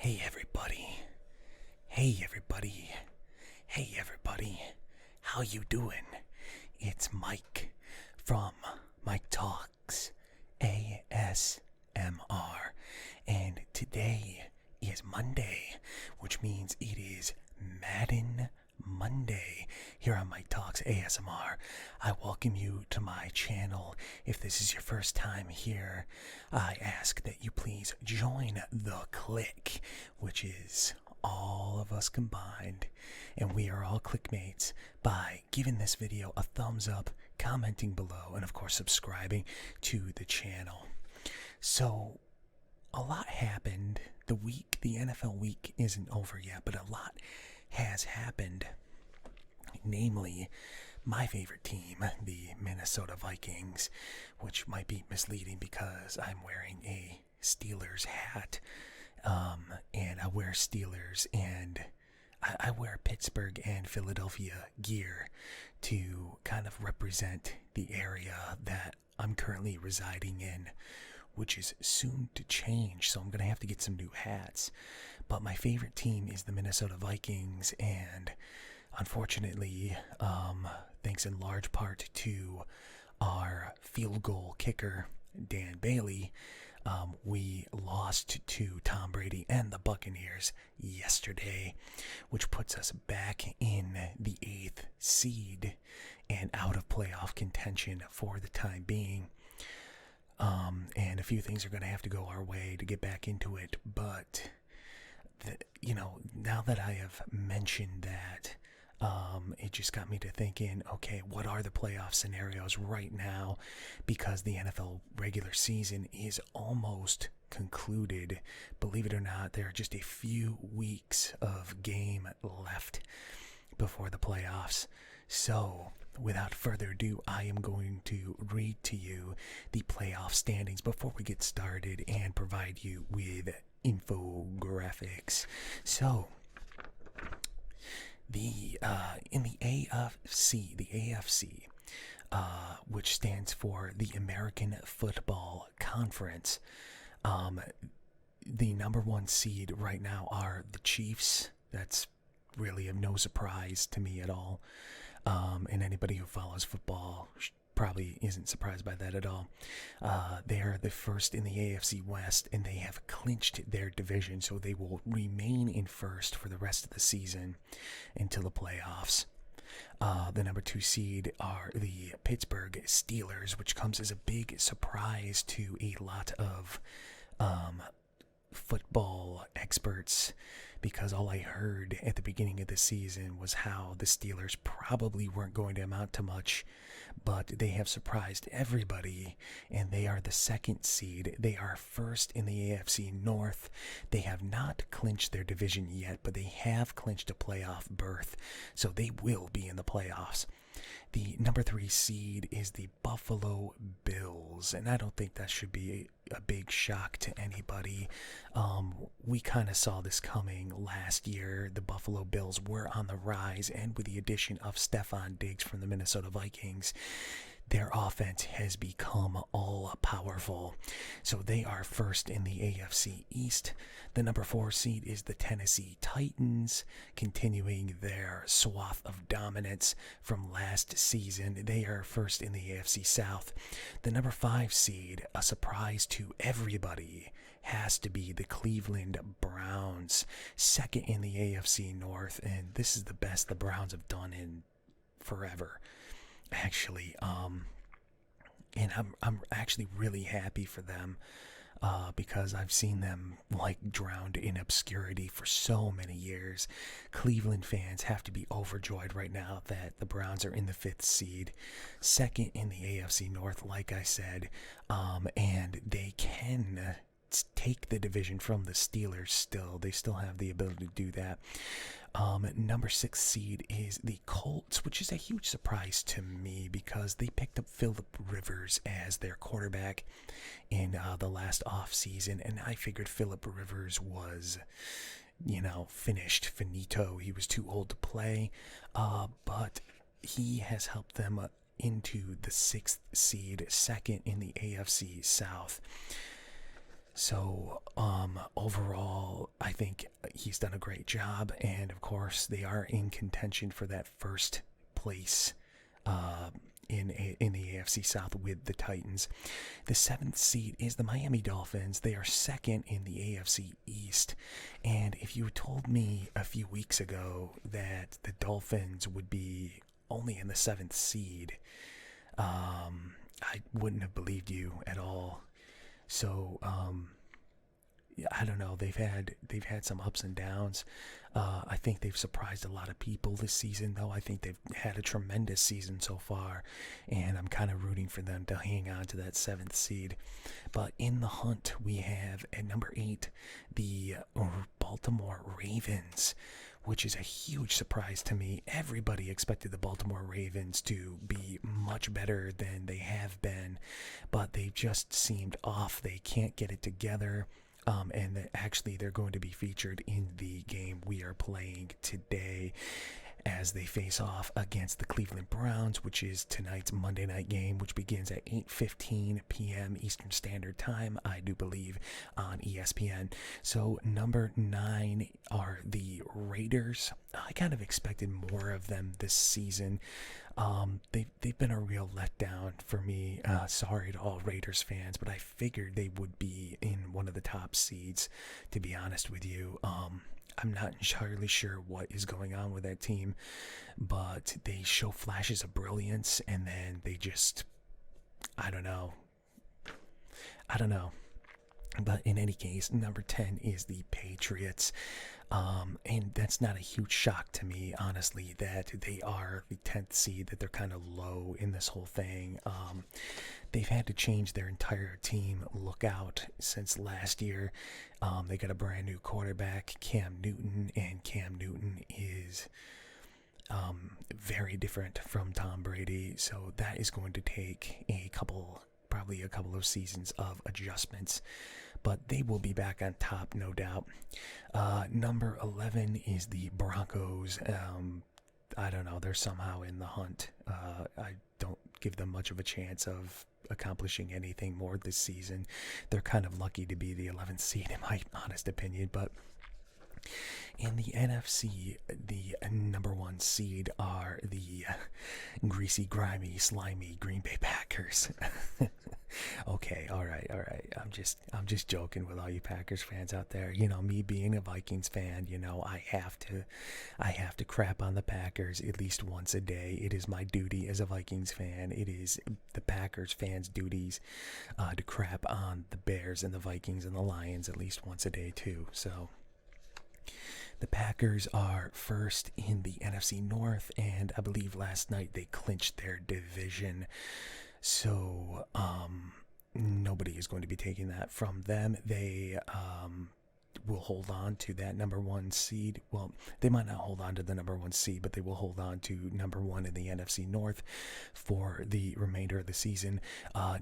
Hey everybody. Hey everybody. Hey everybody. How you doing? It's Mike from Mike Talks ASMR. And today is Monday, which means it is Madden Monday here on Mike Talks ASMR. I welcome you to my channel. If this is your first time here, I ask that you please join the clique, which is all of us combined, and we are all CliqueMates, by giving this video a thumbs up, commenting below, and of course subscribing to the channel. So a lot happened. The NFL week isn't over yet, but a lot has happened. Namely, my favorite team, the Minnesota Vikings, which might be misleading because I'm wearing a Steelers hat, and I wear Steelers and I wear Pittsburgh and Philadelphia gear to kind of represent the area that I'm currently residing in, which is soon to change, so I'm going to have to get some new hats. But my favorite team is the Minnesota Vikings, and unfortunately, thanks in large part to our field goal kicker, Dan Bailey, we lost to Tom Brady and the Buccaneers yesterday, which puts us back in the 8th seed and out of playoff contention for the time being. And a few things are going to have to go our way to get back into it, but now that I have mentioned that, it just got me to thinking, okay, what are the playoff scenarios right now? Because the NFL regular season is almost concluded. Believe it or not, there are just a few weeks of game left before the playoffs. So, without further ado, I am going to read to you the playoff standings before we get started and provide you with infographics. So, in the AFC, which stands for the American Football Conference, the number one seed right now are the Chiefs. That's really of no surprise to me at all. And anybody who follows football probably isn't surprised by that at all. They are the first in the AFC West, and they have clinched their division, so they will remain in first for the rest of the season until the playoffs. The number 2 seed are the Pittsburgh Steelers, which comes as a big surprise to a lot of football experts, because all I heard at the beginning of the season was how the Steelers probably weren't going to amount to much, but they have surprised everybody, and they are the 2nd seed. They are first in the AFC North. They have not clinched their division yet, but they have clinched a playoff berth, so they will be in the playoffs. The number 3 seed is the Buffalo Bills, and I don't think that should be a big shock to anybody. We kind of saw this coming last year. The Buffalo Bills were on the rise, and with the addition of Stephon Diggs from the Minnesota Vikings, their offense has become all-powerful. So they are first in the AFC East. The number 4 seed is the Tennessee Titans, continuing their swath of dominance from last season. They are first in the AFC South. The number 5 seed, a surprise to everybody, has to be the Cleveland Browns, second in the AFC North, and this is the best the Browns have done in forever, actually. And I'm actually really happy for them, because I've seen them drowned in obscurity for so many years. Cleveland fans have to be overjoyed right now that the Browns are in the 5th seed, second in the AFC North, like I said, and they can take the division from the Steelers still. They still have the ability to do that. Number 6 seed is the Colts, which is a huge surprise to me because they picked up Phillip Rivers as their quarterback in the last offseason, and I figured Phillip Rivers was, finished, finito. He was too old to play, but he has helped them into the 6th seed, second in the AFC South. So, overall, I think he's done a great job, and of course, they are in contention for that first place uh, in the AFC South with the Titans. The seventh seed is the Miami Dolphins. They are second in the AFC East, and if you told me a few weeks ago that the Dolphins would be only in the seventh seed, I wouldn't have believed you at all. So yeah, I don't know. They've had some ups and downs. I think they've surprised a lot of people this season, though. I think they've had a tremendous season so far, and I'm kind of rooting for them to hang on to that seventh seed. But in the hunt, we have at number 8 the Baltimore Ravens, which is a huge surprise to me. Everybody expected the Baltimore Ravens to be much better than they have been, but they just seemed off. They can't get it together. And actually, they're going to be featured in the game we are playing today as they face off against the Cleveland Browns, which is tonight's Monday night game, which begins at 8:15 p.m. Eastern Standard Time, I do believe, on ESPN. So number 9 are the Raiders. I kind of expected more of them this season. They've been a real letdown for me. Sorry to all Raiders fans, but I figured they would be in one of the top seeds, to be honest with you. I'm not entirely sure what is going on with that team, but they show flashes of brilliance, and then they just, I don't know. I don't know. But in any case, number 10 is the Patriots. And that's not a huge shock to me, honestly, that they are the 10th seed, that they're kind of low in this whole thing. They've had to change their entire team look out since last year. They got a brand new quarterback, Cam Newton, and Cam Newton is very different from Tom Brady. So that is going to take probably a couple of seasons of adjustments, but they will be back on top, no doubt. Number 11 is the Broncos. I don't know, they're somehow in the hunt. I don't give them much of a chance of accomplishing anything more this season. They're kind of lucky to be the 11th seed, in my honest opinion. But in the NFC, the number 1 seed are the greasy, grimy, slimy Green Bay Packers. Okay, all right. I'm just joking with all you Packers fans out there. You know, me being a Vikings fan, you know, I have to crap on the Packers at least once a day. It is my duty as a Vikings fan. It is the Packers fans' duties to crap on the Bears and the Vikings and the Lions at least once a day too. So the Packers are first in the NFC North, and I believe last night they clinched their division. So, nobody is going to be taking that from them. They will hold on to that number 1 seed. Well, they might not hold on to the number 1 seed, but they will hold on to number 1 in the NFC North for the remainder of the season.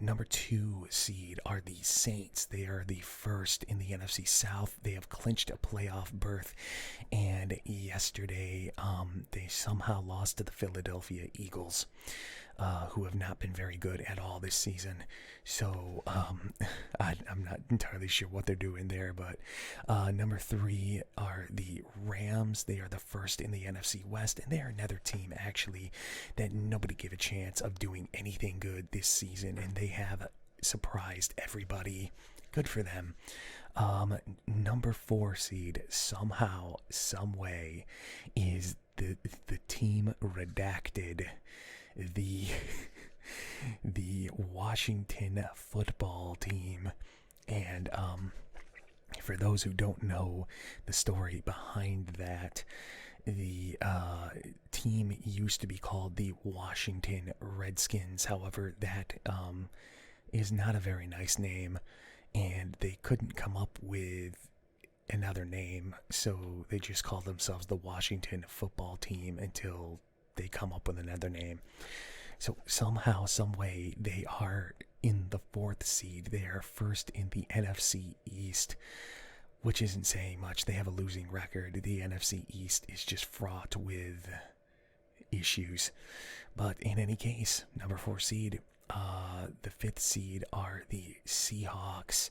Number 2 seed are the Saints. They are the first in the NFC South. They have clinched a playoff berth, and yesterday they somehow lost to the Philadelphia Eagles, who have not been very good at all this season. So I'm not entirely sure what they're doing there. But number 3 are the Rams. They are the first in the NFC West, and they are another team, actually, that nobody gave a chance of doing anything good this season, and they have surprised everybody. Good for them. Number 4 seed, somehow, some way, is the team redacted. The Washington football team. And for those who don't know the story behind that, the team used to be called the Washington Redskins. However, that is not a very nice name, and they couldn't come up with another name, so they just called themselves the Washington football team until they come up with another name. So somehow, some way, they are in the 4th seed. They are first in the NFC East, which isn't saying much. They have a losing record. The NFC East is just fraught with issues. But in any case, number 4 seed, The fifth seed are the Seahawks.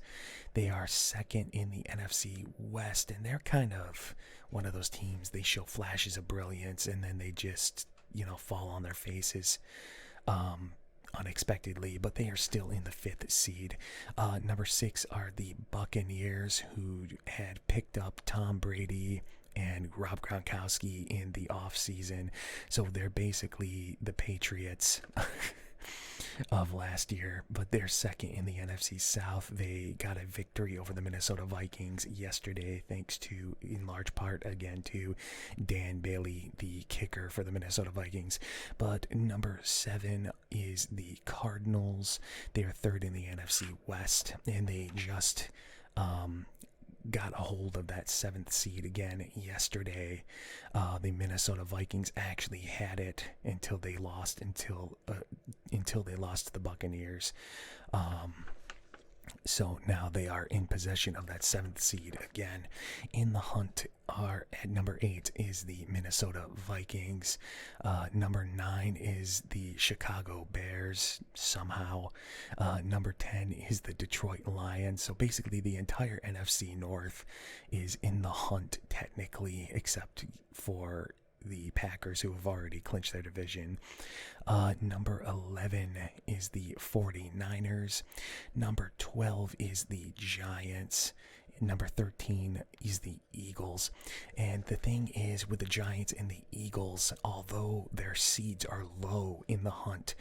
They are second in the NFC West, and they're kind of one of those teams. They show flashes of brilliance, and then they just, fall on their faces unexpectedly, but they are still in the fifth seed. Number 6 are the Buccaneers, who had picked up Tom Brady and Rob Gronkowski in the offseason. So they're basically the Patriots of last year, but they're second in the NFC South. They got a victory over the Minnesota Vikings yesterday, thanks to, in large part, again, to Dan Bailey, the kicker for the Minnesota Vikings. But number 7 is the Cardinals. They are third in the NFC West, and they just got a hold of that 7th seed again yesterday. The Minnesota Vikings actually had it until they lost to the Buccaneers. So now they are in possession of that 7th seed again. In the hunt are at number 8 is the Minnesota Vikings. Number 9 is the Chicago Bears somehow. Number 10 is the Detroit Lions. So basically the entire NFC North is in the hunt technically, except for the Packers, who have already clinched their division. Number 11 is the 49ers. Number 12 is the Giants. Number 13 is the Eagles. And the thing is, with the Giants and the Eagles, although their seeds are low in the hunt,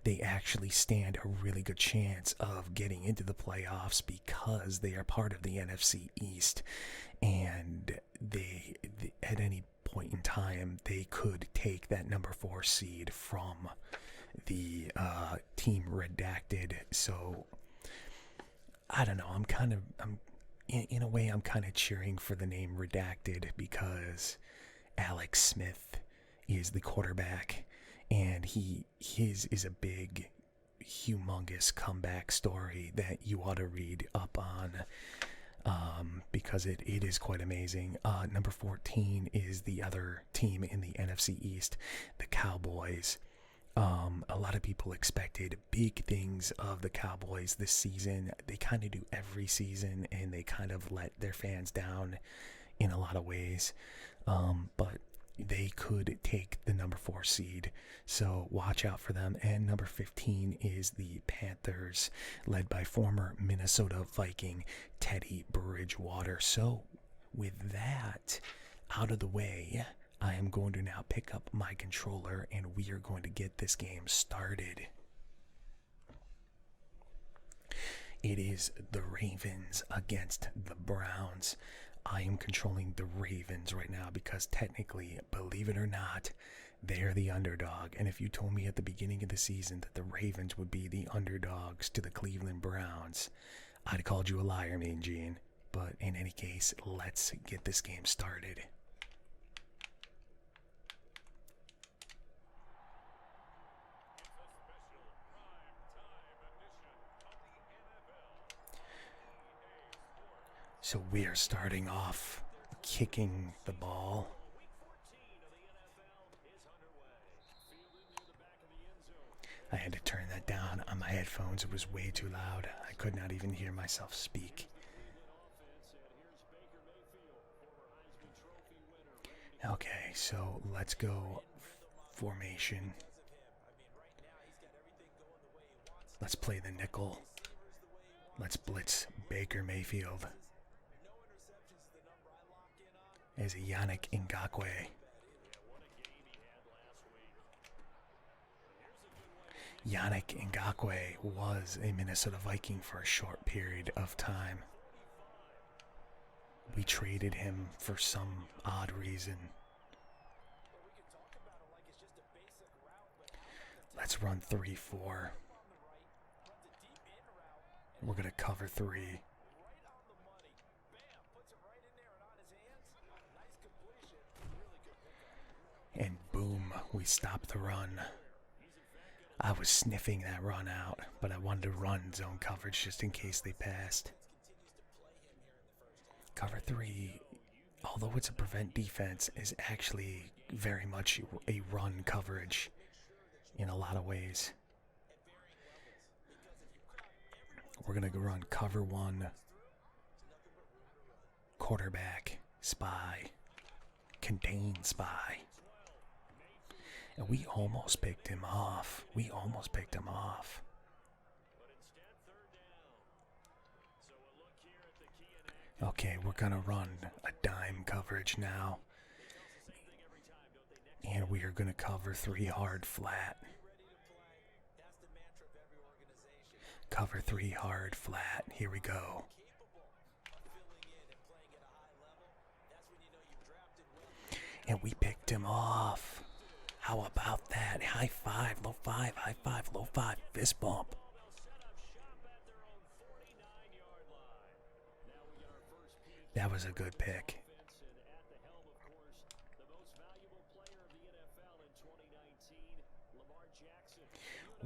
they actually stand a really good chance of getting into the playoffs because they are part of the NFC East. And they at any point in time, they could take that number 4 seed from the team redacted. So I don't know. In a way, I'm kind of cheering for the name redacted because Alex Smith is the quarterback, and his is a big, humongous comeback story that you ought to read up on. Because it is quite amazing. Number 14 is the other team in the NFC East, the Cowboys. A lot of people expected big things of the Cowboys this season. They kind of do every season, and they kind of let their fans down in a lot of ways. But they could take the number 4 seed, so watch out for them. And number 15 is the Panthers, led by former Minnesota Viking Teddy Bridgewater. So with that out of the way, I am going to now pick up my controller, and we are going to get this game started. It is the Ravens against the Browns. I am controlling the Ravens right now because technically, believe it or not, they're the underdog. And if you told me at the beginning of the season that the Ravens would be the underdogs to the Cleveland Browns, I'd have called you a liar, Mean Gene. But in any case, let's get this game started. So we are starting off kicking the ball. I had to turn that down on my headphones. It was way too loud. I could not even hear myself speak. Okay, so let's go formation. Let's play the nickel. Let's blitz Baker Mayfield as Yannick Ngakoue. Yannick Ngakoue was a Minnesota Viking for a short period of time. We traded him for some odd reason. Let's run 3-4. We're going to cover 3. And boom, we stopped the run. I was sniffing that run out, but I wanted to run zone coverage just in case they passed. Cover 3, although it's a prevent defense, is actually very much a run coverage in a lot of ways. We're going to run cover one, quarterback, spy, contain spy. And we almost picked him off. Okay, we're going to run a dime coverage now. And we are going to cover 3 hard flat. Cover 3 hard flat. Here we go. And we picked him off. How about that? High five, low five, high five, low five, fist bump. That was a good pick.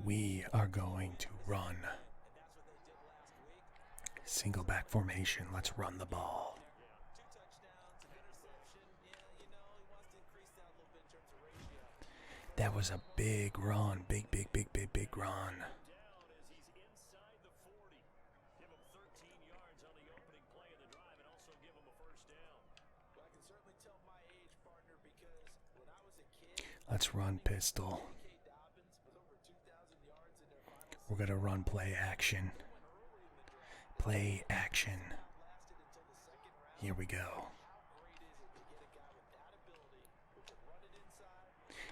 We are going to run single back formation. Let's run the ball. That was a big run. Big run. Let's run pistol. We're going to run play action. Play action. Here we go.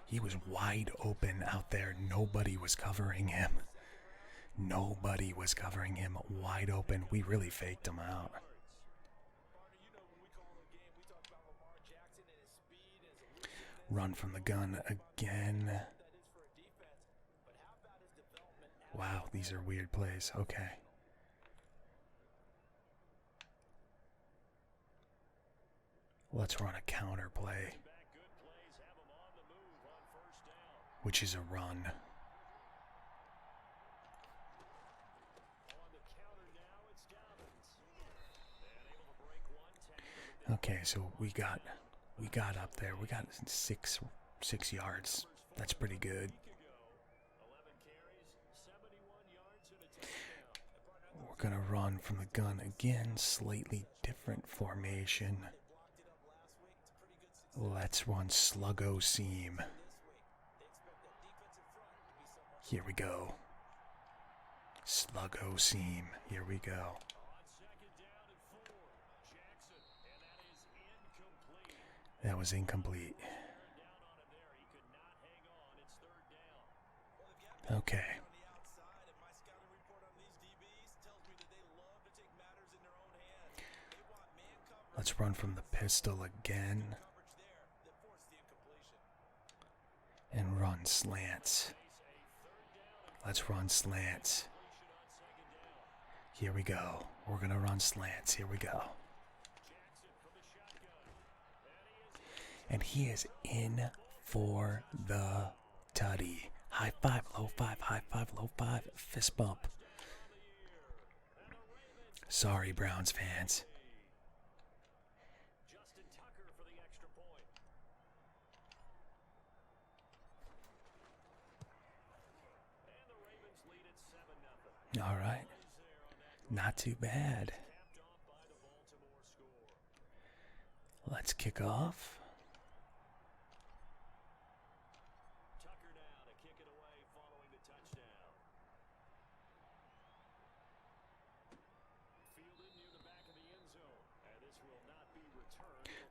He was wide open out there. Nobody was covering him. Wide open. We really faked him out. Run from the gun again. Wow, these are weird plays. Okay. Let's run a counter play, which is a run. Okay, so we got up there. We got six yards. That's pretty good. We're gonna run from the gun again, slightly different formation. Let's run sluggo seam. Here we go. Sluggo seam. Here we go. That was incomplete. Okay. Let's run from the pistol again. And run slants. Let's run slants. Here we go. We're going to run slants. Here we go. And he is in for the tutty. High five, low five, high five, low five, fist bump. Sorry, Browns fans. All right. Not too bad. Let's kick off.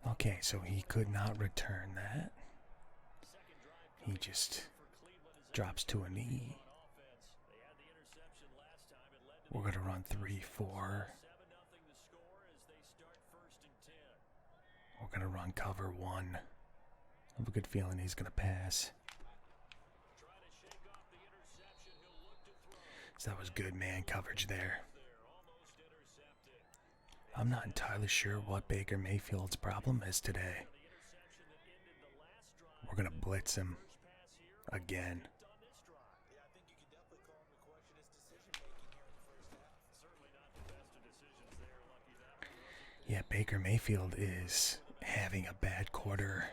Okay, so he could not return that. He just drops to a knee. We're going to run 3-4. We're going to run cover 1. I have a good feeling he's going to pass. So that was good man coverage there. I'm not entirely sure what Baker Mayfield's problem is today. We're going to blitz him again. Yeah, Baker Mayfield is having a bad quarter.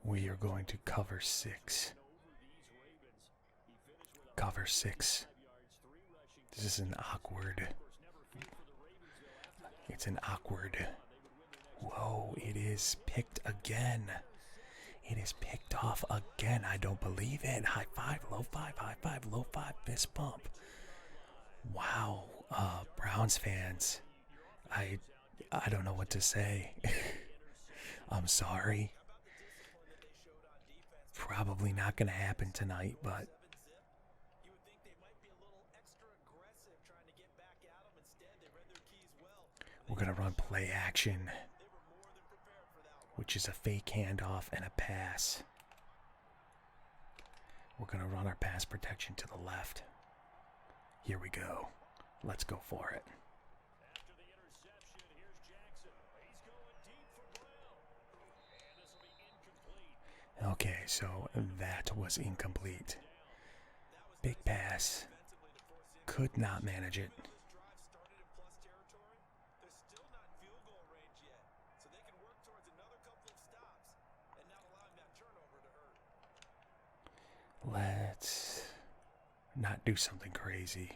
We are going to cover 6. Cover 6. This is an awkward. It's an awkward. Whoa, it is picked again. It is picked off again. I don't believe it. High five, low five, high five, low five, fist bump. Wow, Browns fans. I don't know what to say. I'm sorry. Probably not going to happen tonight, but we're going to run play action, which is a fake handoff and a pass. We're going to run our pass protection to the left. Here we go. Let's go for it. Okay, so that was incomplete. Big pass. Could not manage it. Let's not do something crazy.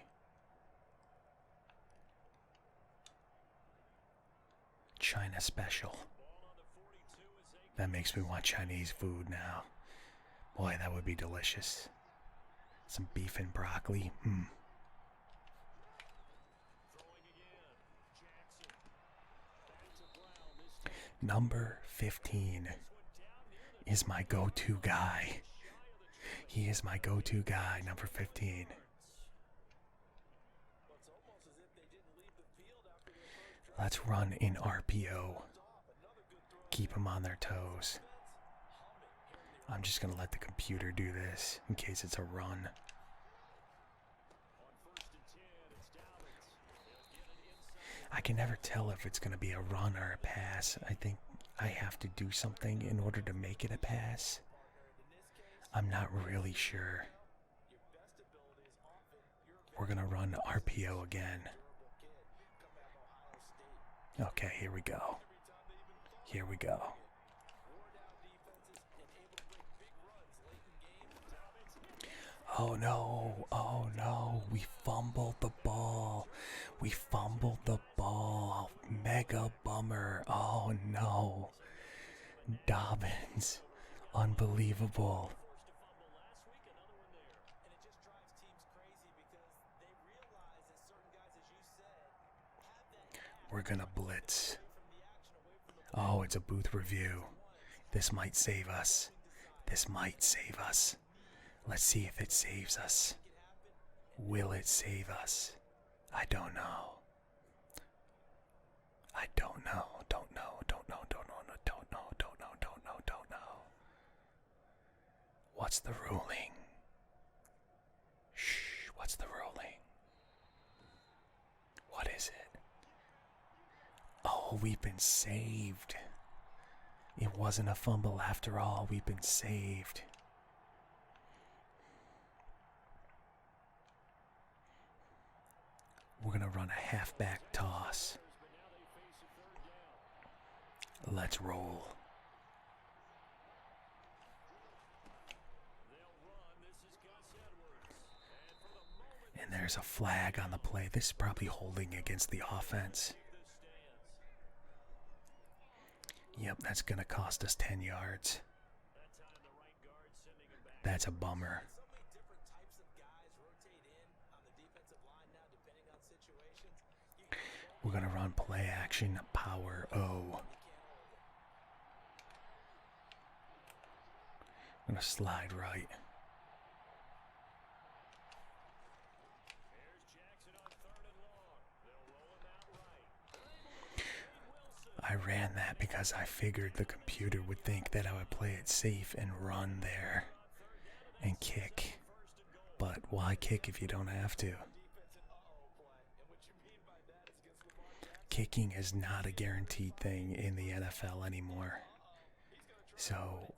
China special. That makes me want Chinese food now. Boy, that would be delicious. Some beef and broccoli. Number 15 is my go-to guy. He is my go-to guy, number 15. Let's run in RPO. Keep them on their toes. I'm just going to let the computer do this in case it's a run. I can never tell if it's going to be a run or a pass. I think I have to do something in order to make it a pass. I'm not really sure. We're going to run RPO again. Okay, here we go. Here we go. Oh no, we fumbled the ball. We fumbled the ball. Mega bummer. Oh no. Dobbins. Unbelievable. We're gonna blitz. Oh, it's a booth review. This might save us. This might save us. Let's see if it saves us. Will it save us? I don't know. I don't know. Don't know. Don't know. Don't know. Don't know. Don't know. Don't know. Don't know. What's the ruling? Shh. What's the ruling? What is it? Oh, we've been saved. It wasn't a fumble after all. We've been saved. We're going to run a halfback toss. Let's roll. And there's a flag on the play. This is probably holding against the offense. Yep, that's going to cost us 10 yards. That's a bummer. We're going to run play action power O. I'm going to slide right. I ran that because I figured the computer would think that I would play it safe and run there and kick. But why kick if you don't have to? Kicking is not a guaranteed thing in the NFL anymore. So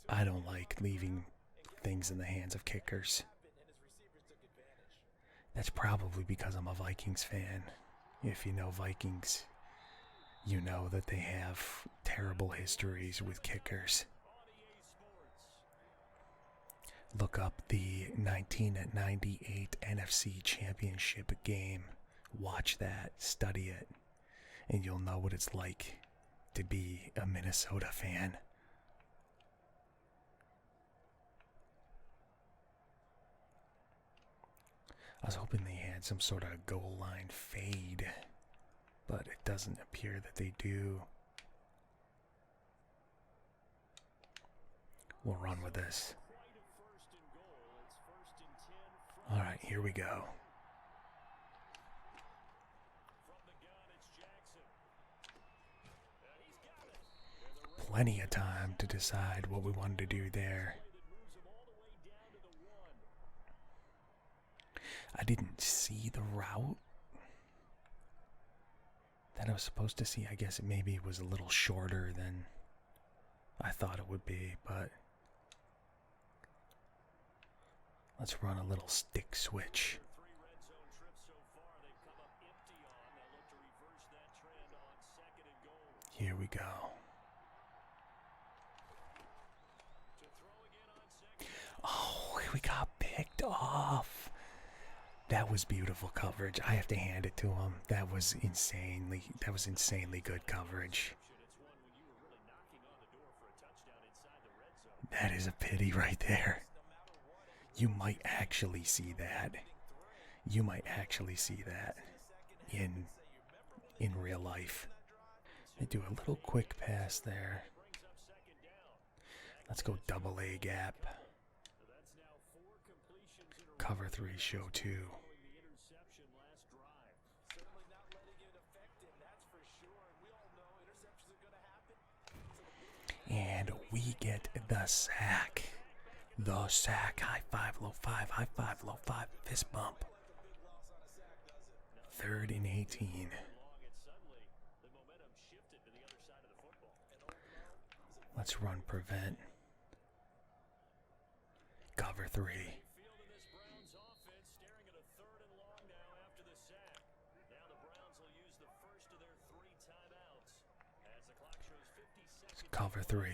I don't like leaving things in the hands of kickers. That's probably because I'm a Vikings fan. If you know Vikings, you know that they have terrible histories with kickers. Look up the 1998 NFC Championship game. Watch that, study it, and you'll know what it's like to be a Minnesota fan. I was hoping they had some sort of goal line fade, but it doesn't appear that they do. We'll run with this. Alright, here we go. Plenty of time to decide what we wanted to do there. I didn't see the route that I was supposed to see. I guess maybe it was a little shorter than I thought it would be, but let's run a little stick switch. Here we go. Oh, we got picked off. That was beautiful coverage. I have to hand it to him. That was insanely good coverage. That is a pity right there. You might actually see that. You might actually see that in real life. They do a little quick pass there. Let's go double A gap. Cover 3, show 2. And we get the sack. The sack. High five, low five. High five, low five. Fist bump. 3rd and 18. Let's run prevent. Cover 3. Cover 3.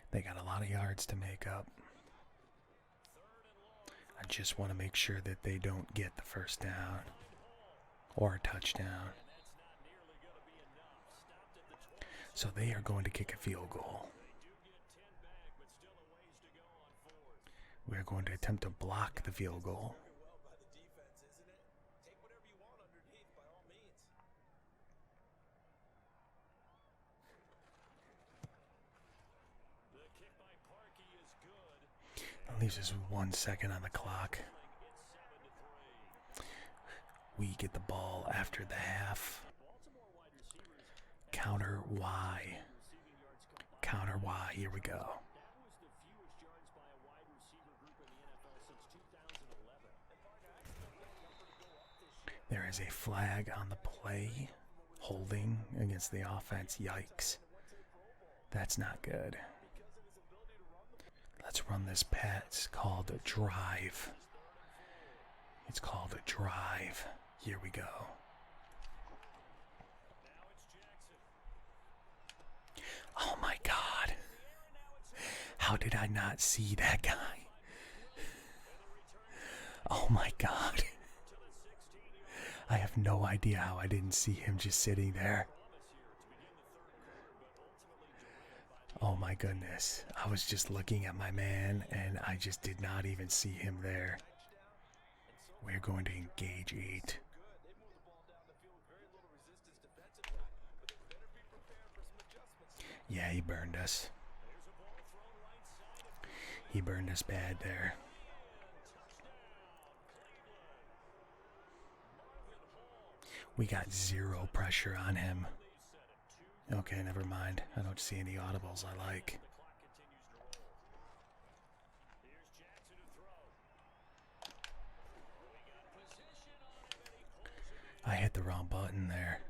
They got a lot of yards to make up. I just want to make sure that they don't get the first down or a touchdown. So they are going to kick a field goal. We're going to attempt to block the field goal. Leaves us 1 second on the clock. We get the ball after the half. Counter Y. Counter Y. Here we go. There is a flag on the play. Holding against the offense. Yikes. That's not good. Let's run this pass. It's called a drive. It's called a drive. Here we go. Oh my God. How did I not see that guy? Oh my God. I have no idea how I didn't see him just sitting there. Oh my goodness. I was just looking at my man and I just did not even see him there. We're going to engage 8. Yeah, he burned us. He burned us bad there. We got 0 pressure on him. Okay, never mind. I don't see any audibles I like. I hit the wrong button there.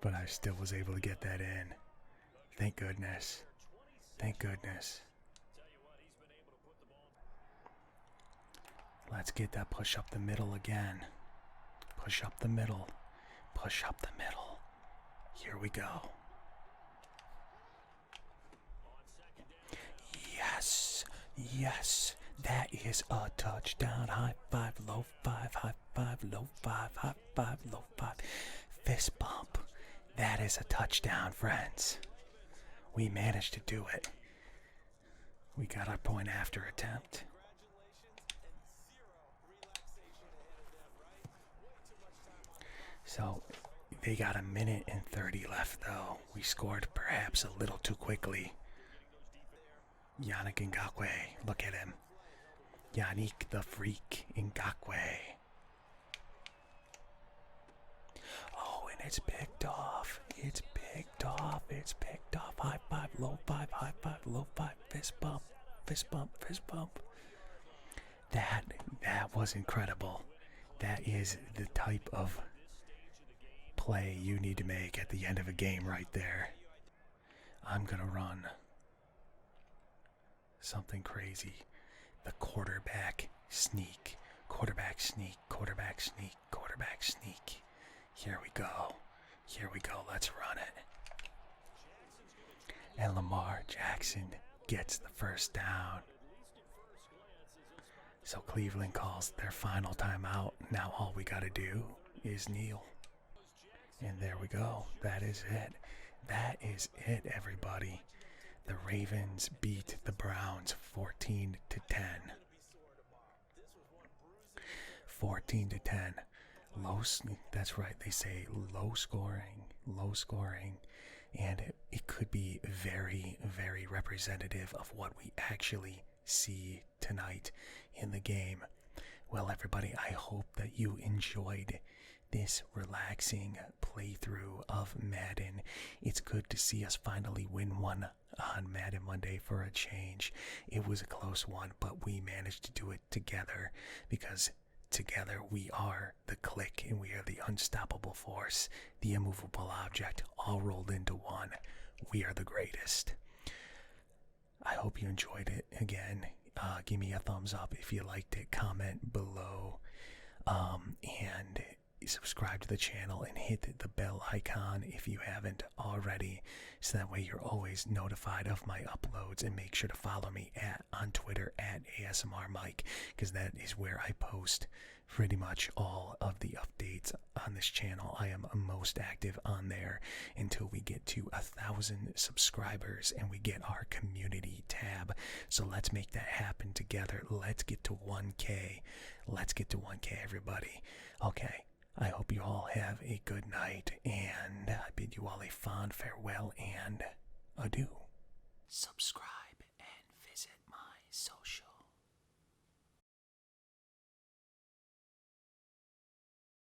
But I still was able to get that in. Thank goodness. Thank goodness. Let's get that push up the middle again. Push up the middle. Push up the middle. Here we go. Yes, that is a touchdown. High five, low five, high five, low five, high five, low five. Fist bump. That is a touchdown, friends. We managed to do it. We got our point after attempt. So they got a minute and 30 left, though. We scored perhaps a little too quickly. Yannick Ngakoue, look at him. Yannick the Freak Ngakoue. Oh, and it's picked off. It's picked off. It's picked off. High five, low five, high five, low five. Fist bump, fist bump, fist bump. That was incredible. That is the type of play you need to make at the end of a game right there. I'm gonna run something crazy. The quarterback sneak, quarterback sneak, quarterback sneak, quarterback sneak. Here we go. Here we go. Let's run it. And Lamar Jackson gets the first down. So Cleveland calls their final timeout. Now all we gotta do is kneel. And there we go. That is it. That is it, everybody. The Ravens beat the Browns 14-10. 14-10. That's right. They say low scoring, and it could be very, very representative of what we actually see tonight in the game. Well, everybody, I hope that you enjoyed this relaxing playthrough of Madden. It's good to see us finally win one on Madden Monday for a change. It was a close one, but we managed to do it together because together we are the Clique and we are the unstoppable force, the immovable object, all rolled into one. We are the greatest. I hope you enjoyed it. Again, give me a thumbs up if you liked it, comment below, and subscribe to the channel and hit the bell icon if you haven't already, so that way you're always notified of my uploads. And make sure to follow me on Twitter at ASMR Mike, because that is where I post pretty much all of the updates on this channel. I am most active on there until we get to 1,000 subscribers and we get our community tab. So let's make that happen together. Let's get to 1K. Let's get to 1K, everybody. Okay. I hope you all have a good night, and I bid you all a fond farewell and adieu. Subscribe.